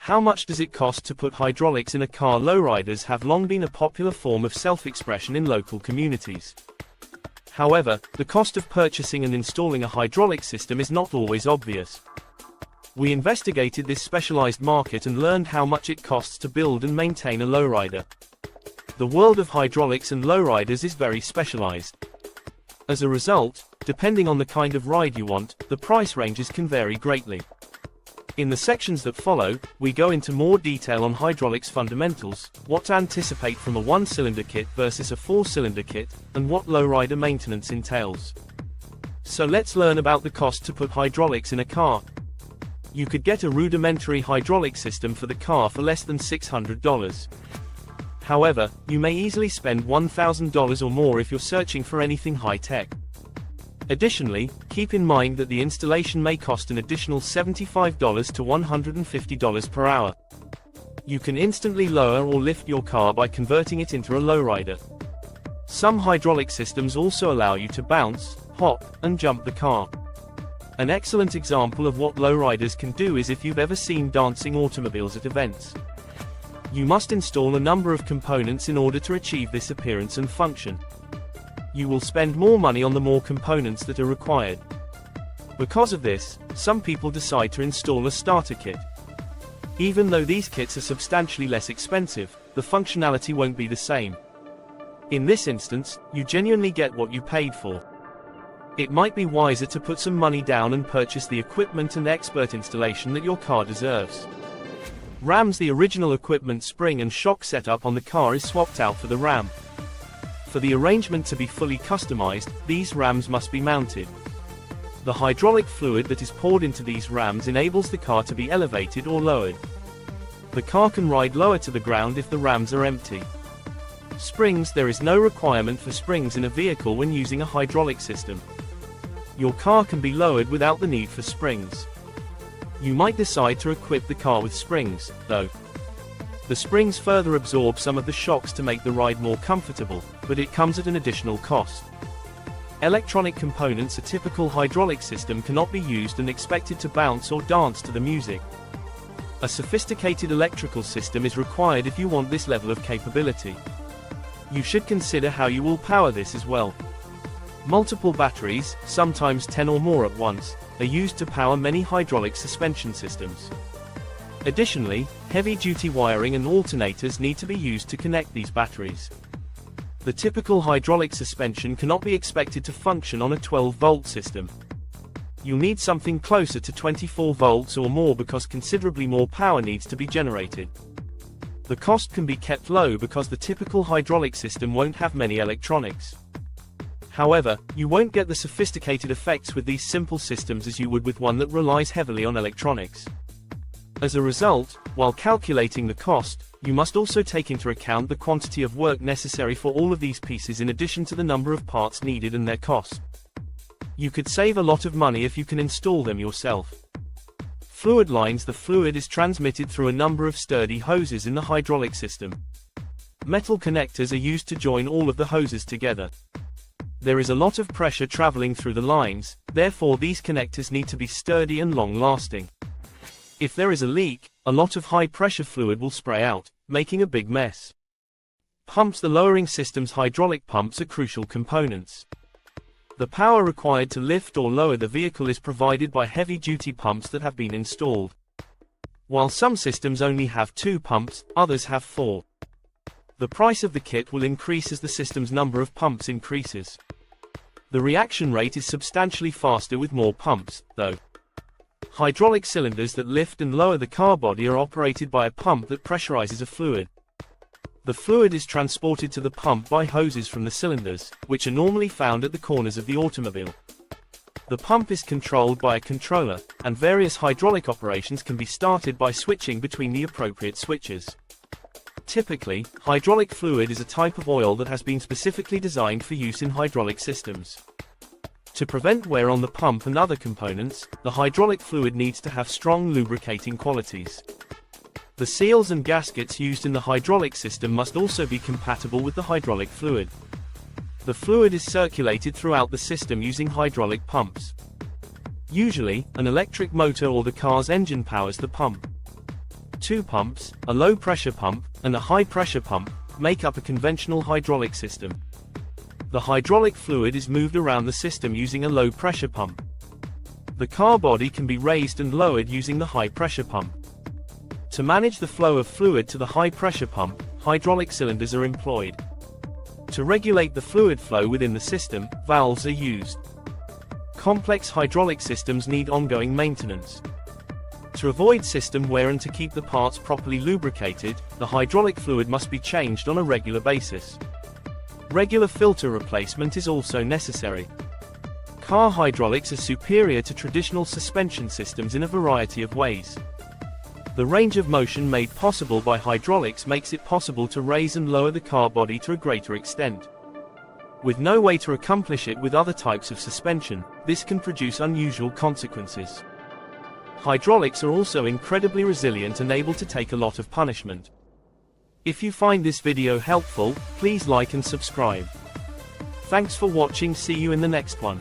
How much does it cost to put hydraulics in a car? Lowriders have long been a popular form of self-expression in local communities. However, the cost of purchasing and installing a hydraulic system is not always obvious. We investigated this specialized market and learned how much it costs to build and maintain a lowrider. The world of hydraulics and lowriders is very specialized. As a result, depending on the kind of ride you want, the price ranges can vary greatly. In the sections that follow, we go into more detail on hydraulics fundamentals, what to anticipate from a one-cylinder kit versus a four-cylinder kit, and what lowrider maintenance entails. So let's learn about the cost to put hydraulics in a car. You could get a rudimentary hydraulic system for the car for less than $600. However, you may easily spend $1,000 or more if you're searching for anything high-tech. Additionally, keep in mind that the installation may cost an additional $75 to $150 per hour. You can instantly lower or lift your car by converting it into a lowrider. Some hydraulic systems also allow you to bounce, hop, and jump the car. An excellent example of what lowriders can do is if you've ever seen dancing automobiles at events. You must install a number of components in order to achieve this appearance and function. You will spend more money on the more components that are required. Because of this, some people decide to install a starter kit. Even though these kits are substantially less expensive, the functionality won't be the same. In this instance, you genuinely get what you paid for. It might be wiser to put some money down and purchase the equipment and expert installation that your car deserves. Rams. The original equipment spring and shock setup on the car is swapped out for the ram. For the arrangement to be fully customized, these rams must be mounted. The hydraulic fluid that is poured into these rams enables the car to be elevated or lowered. The car can ride lower to the ground if the rams are empty. Springs. There is no requirement for springs in a vehicle when using a hydraulic system. Your car can be lowered without the need for springs. You might decide to equip the car with springs, though. The springs further absorb some of the shocks to make the ride more comfortable, but it comes at an additional cost. Electronic components. A typical hydraulic system cannot be used and expected to bounce or dance to the music. A sophisticated electrical system is required if you want this level of capability. You should consider how you will power this as well. Multiple batteries, sometimes 10 or more at once, are used to power many hydraulic suspension systems. Additionally, heavy-duty wiring and alternators need to be used to connect these batteries. The typical hydraulic suspension cannot be expected to function on a 12-volt system. You'll need something closer to 24 volts or more because considerably more power needs to be generated. The cost can be kept low because the typical hydraulic system won't have many electronics. However, you won't get the sophisticated effects with these simple systems as you would with one that relies heavily on electronics. As a result, while calculating the cost, you must also take into account the quantity of work necessary for all of these pieces in addition to the number of parts needed and their cost. You could save a lot of money if you can install them yourself. Fluid lines. The fluid is transmitted through a number of sturdy hoses in the hydraulic system. Metal connectors are used to join all of the hoses together. There is a lot of pressure traveling through the lines, therefore these connectors need to be sturdy and long-lasting. If there is a leak, a lot of high-pressure fluid will spray out, making a big mess. Pumps. The lowering system's hydraulic pumps are crucial components. The power required to lift or lower the vehicle is provided by heavy-duty pumps that have been installed. While some systems only have 2 pumps, others have 4. The price of the kit will increase as the system's number of pumps increases. The reaction rate is substantially faster with more pumps, though. Hydraulic cylinders that lift and lower the car body are operated by a pump that pressurizes a fluid. The fluid is transported to the pump by hoses from the cylinders, which are normally found at the corners of the automobile. The pump is controlled by a controller, and various hydraulic operations can be started by switching between the appropriate switches. Typically, hydraulic fluid is a type of oil that has been specifically designed for use in hydraulic systems. To prevent wear on the pump and other components, the hydraulic fluid needs to have strong lubricating qualities. The seals and gaskets used in the hydraulic system must also be compatible with the hydraulic fluid. The fluid is circulated throughout the system using hydraulic pumps. Usually, an electric motor or the car's engine powers the pump. two pumps, a low-pressure pump, and a high-pressure pump, make up a conventional hydraulic system. The hydraulic fluid is moved around the system using a low-pressure pump. The car body can be raised and lowered using the high-pressure pump. To manage the flow of fluid to the high-pressure pump, hydraulic cylinders are employed. To regulate the fluid flow within the system, valves are used. Complex hydraulic systems need ongoing maintenance. To avoid system wear and to keep the parts properly lubricated, the hydraulic fluid must be changed on a regular basis. Regular filter replacement is also necessary. Car hydraulics are superior to traditional suspension systems in a variety of ways. The range of motion made possible by hydraulics makes it possible to raise and lower the car body to a greater extent. With no way to accomplish it with other types of suspension, this can produce unusual consequences. Hydraulics are also incredibly resilient and able to take a lot of punishment. If you find this video helpful, please like and subscribe. Thanks for watching. See you in the next one.